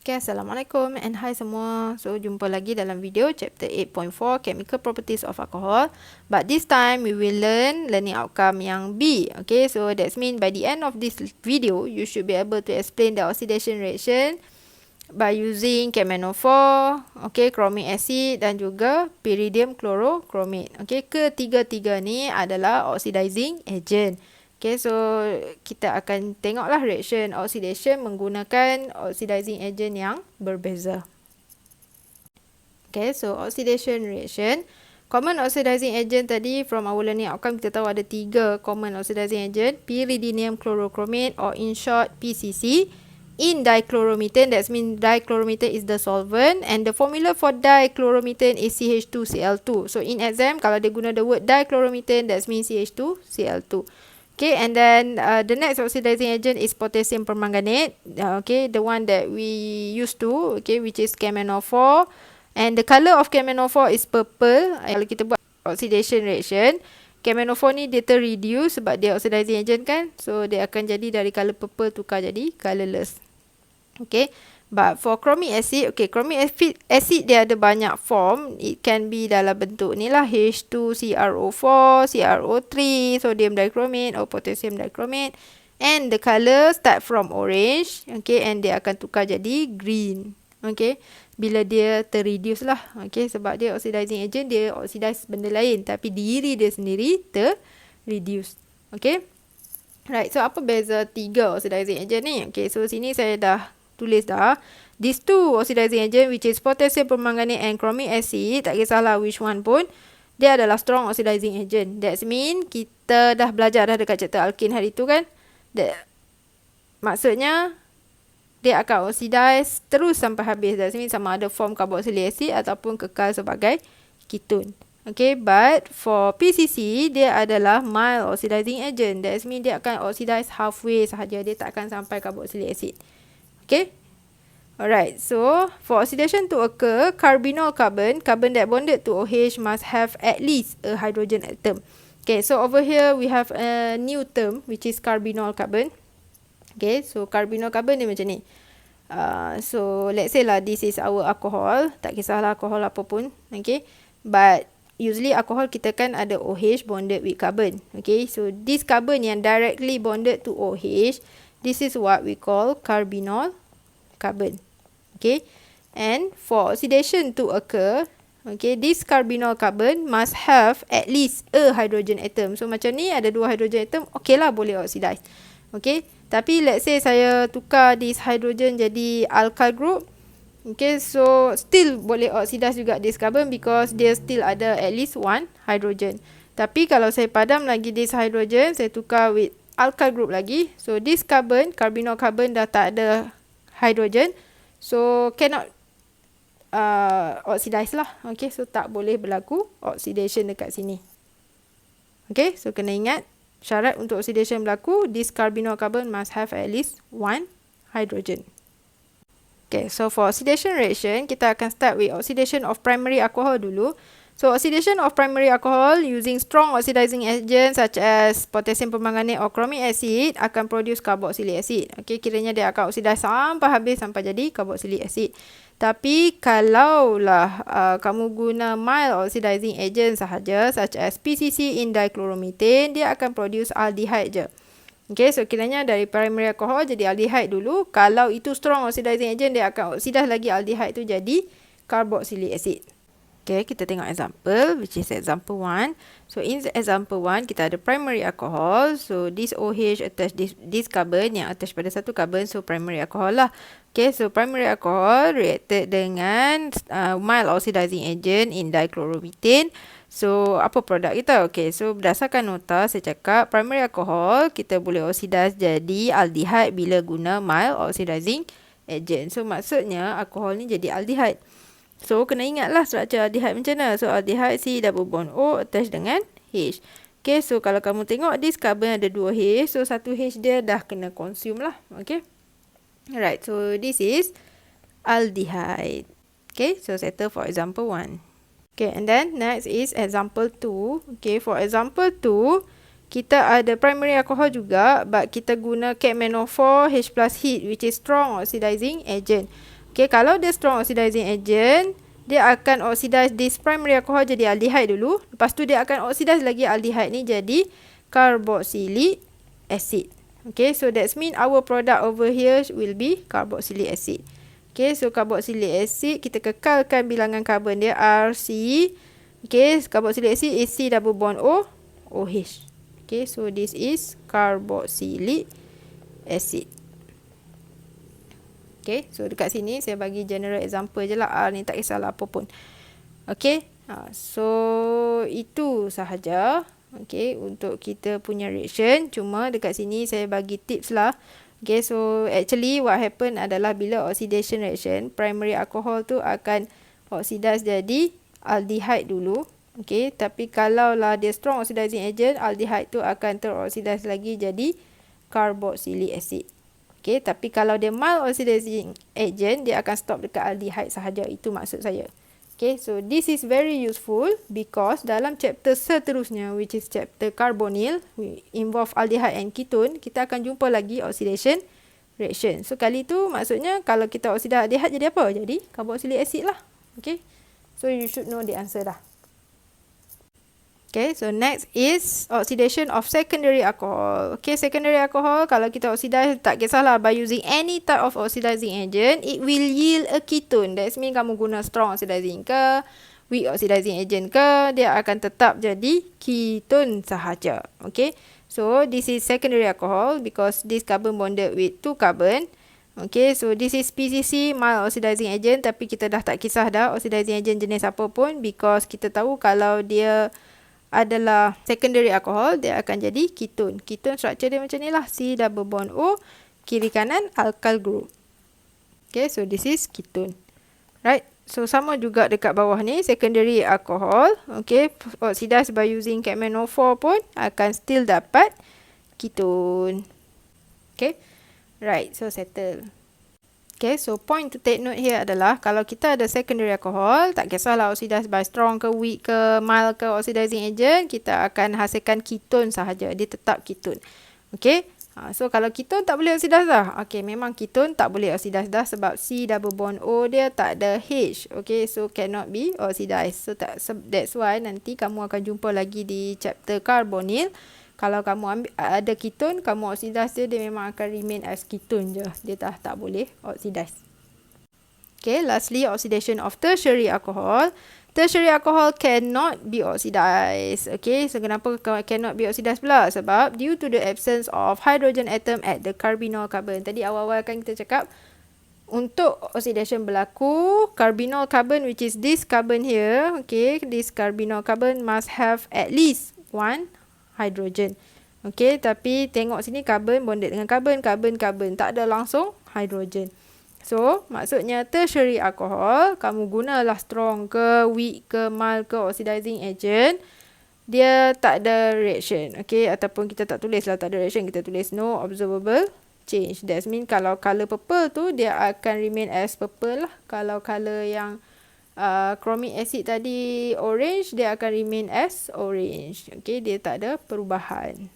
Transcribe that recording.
Okay, Assalamualaikum and hi semua. So, jumpa lagi dalam video chapter 8.4 Chemical Properties of Alcohol. But this time, we will learn learning outcome yang B. Okay, so that's mean by the end of this video, you should be able to explain the oxidation reaction by using KMnO4, okay, chromic acid dan juga pyridium chlorochromate. Okay, ketiga-tiga ni adalah oxidizing agent. Okay, so kita akan tengoklah reaction oxidation menggunakan oxidizing agent yang berbeza. Okay, so oxidation reaction. Common oxidizing agent tadi from our learning outcome kita tahu ada 3 common oxidizing agent. Pyridinium chlorochromate or in short PCC. In dichloromethane, that means dichloromethane is the solvent and the formula for dichloromethane is CH2Cl2. So in exam, kalau dia guna the word dichloromethane, that means CH2Cl2. Okay, and then the next oxidizing agent is potassium permanganate. Okay, the one that we used to, okay, which is KMnO4. And the color of KMnO4 is purple. Kalau kita buat oxidation reaction, KMnO4 ni dia terreduce sebab dia oxidizing agent kan. So, dia akan jadi dari color purple tukar jadi colorless. Okay. But for chromic acid, okay, chromic acid dia ada banyak form. It can be dalam bentuk ni lah, H2CrO4, CrO3, sodium dichromate or potassium dichromate. And the color start from orange, okay, and dia akan tukar jadi green, okay, bila dia terreduce lah, okay, sebab dia oxidizing agent, dia oxidize benda lain, tapi diri dia sendiri terreduce, okay. Right, so apa beza 3 oxidizing agent ni? Okay, so sini saya dah tulis dah. These two oxidizing agent which is potassium permanganate and chromic acid, tak kisahlah which one pun, dia adalah strong oxidizing agent. That mean kita dah belajar dah dekat chapter alkene hari tu kan. Maksudnya dia akan oxidize terus sampai habis. That means sama ada form carboxylic acid ataupun kekal sebagai ketone. Okay, but for PCC, dia adalah mild oxidizing agent. That means dia akan oxidize halfway sahaja. Dia tak akan sampai carboxylic acid. Okay. Alright, so for oxidation to occur, carbonyl carbon that bonded to OH must have at least a hydrogen atom. Okay, so over here we have a new term which is carbonyl carbon. Okay, so carbonyl carbon dia macam ni. So let's say lah this is our alcohol. Tak kisahlah alcohol apa pun. Okay, but usually alcohol kita kan ada OH bonded with carbon. Okay, so this carbon yang directly bonded to OH, this is what we call carbonyl carbon. Okay, and for oxidation to occur, okay, this carbonyl carbon must have at least a hydrogen atom. So macam ni ada 2 hydrogen atom, okay lah boleh oxidize. Okay, tapi let's say saya tukar this hydrogen jadi alkyl group. Okay, so still boleh oxidize juga this carbon because dia still ada at least 1 hydrogen. Tapi kalau saya padam lagi this hydrogen, saya tukar with alkyl group lagi. So this carbon, carbonyl carbon dah tak ada hydrogen. So cannot oxidize lah. Okay, so tak boleh berlaku oxidation dekat sini. Okay, so kena ingat syarat untuk oxidation berlaku, this carbonyl carbon must have at least 1 hydrogen. Okay, so for oxidation reaction, kita akan start with oxidation of primary alcohol dulu. So oxidation of primary alcohol using strong oxidizing agents such as potassium permanganate or chromic acid akan produce carboxylic acid. Okay, kiranya dia akan oxidize sampai habis sampai jadi carboxylic acid. Tapi kalaulah kamu guna mild oxidizing agent sahaja such as PCC in dichloromethane, dia akan produce aldehyde je. Okay, so kiranya dari primary alcohol jadi aldehyde dulu. Kalau itu strong oxidizing agent, dia akan oxidize lagi aldehyde tu jadi carboxylic acid. Okay, kita tengok example which is example 1. So in example 1, kita ada primary alcohol. So this OH attach this carbon yang attach pada satu carbon. So primary alcohol lah. Okay, so primary alcohol reacted dengan mild oxidizing agent in dichloromethane. So apa produk kita? Okay, so berdasarkan nota saya cakap primary alcohol kita boleh oxidize jadi aldehyde bila guna mild oxidizing agent. So maksudnya alkohol ni jadi aldehyde. So, kena ingatlah struktur aldehyde macam mana. So, aldehyde C double bond O attach dengan H. Okay, so kalau kamu tengok this carbon ada 2 H. So, satu H dia dah kena consume lah. Okay. Alright, so this is aldehyde. Okay, so settle for example 1. Okay, and then next is example 2. Okay, for example 2, kita ada primary alcohol juga, but kita guna KMnO4 H plus heat which is strong oxidizing agent. Okay, kalau dia strong oxidizing agent, dia akan oxidize this primary alcohol jadi aldehyde dulu. Lepas tu dia akan oxidize lagi aldehyde ni jadi carboxylic acid. Okay, so that's mean our product over here will be carboxylic acid. Okay, so carboxylic acid, kita kekalkan bilangan karbon dia RC. Okay, carboxylic acid is C double bond O, OH. Okay, so this is carboxylic acid. Okay, so dekat sini saya bagi general example je lah. R ni tak kisahlah apa pun. Okay, so itu sahaja. Okay, untuk kita punya reaction. Cuma dekat sini saya bagi tips lah. Okay, so actually what happen adalah bila oxidation reaction, primary alcohol tu akan oxidize jadi aldehyde dulu. Okay, tapi kalau lah dia strong oxidizing agent, aldehyde tu akan teroxidize lagi jadi carboxylic acid. Okay, tapi kalau dia mild oxidizing agent, dia akan stop dekat aldehyde sahaja. Itu maksud saya. Okay, so this is very useful because dalam chapter seterusnya, which is chapter carbonyl, involve aldehyde and ketone, kita akan jumpa lagi oxidation reaction. So kali tu maksudnya kalau kita oxidize aldehyde jadi apa? Jadi carboxylic acid lah. Okay, so you should know the answer dah. Okay, so next is oxidation of secondary alcohol. Okay, secondary alcohol, kalau kita oxidize, tak kisahlah, by using any type of oxidizing agent, it will yield a ketone. That means kamu guna strong oxidizing ke, weak oxidizing agent ke, dia akan tetap jadi ketone sahaja. Okay, so this is secondary alcohol because this carbon bonded with 2 carbon. Okay, so this is PCC, mild oxidizing agent, tapi kita dah tak kisah dah oxidizing agent jenis apa pun because kita tahu kalau dia adalah secondary alcohol, dia akan jadi ketone. Ketone structure dia macam ni lah. C double bond O, kiri kanan alkyl group. Okay, so this is ketone. Right, so sama juga dekat bawah ni, secondary alcohol. Okay, oxidize by using CaMnO4 pun akan still dapat ketone. Okay, right, so settle. Okay, so point to take note here adalah kalau kita ada secondary alcohol, tak kisahlah oxidize by strong ke weak ke mild ke oxidizing agent, kita akan hasilkan ketone sahaja. Dia tetap ketone. Okay, so kalau ketone tak boleh oxidize dah. Okay, memang ketone tak boleh oxidize dah sebab C double bond O dia tak ada H. Okay, so cannot be oxidized. So that's why nanti kamu akan jumpa lagi di chapter carbonyl. Kalau kamu ambil ada ketone, kamu oxidize dia memang akan remain as ketone je. Dia tak boleh oxidize. Okay, lastly, oxidation of tertiary alcohol. Tertiary alcohol cannot be oxidized. Okay, so kenapa cannot be oxidized pula? Sebab due to the absence of hydrogen atom at the carbonyl carbon. Tadi awal-awal kan kita cakap, untuk oxidation berlaku, carbonyl carbon, which is this carbon here, okay, this carbonyl carbon must have at least one hydrogen. Okay, tapi tengok sini carbon bonded dengan carbon, carbon. Tak ada langsung hydrogen. So, maksudnya tertiary alcohol, kamu gunalah strong ke, weak ke, mild ke, oxidizing agent, dia tak ada reaction. Okay, ataupun kita tak tulis lah tak ada reaction, kita tulis no observable change. That means kalau color purple tu, dia akan remain as purple lah. Kalau color yang chromic acid tadi orange, dia akan remain as orange. Okay, dia tak ada perubahan.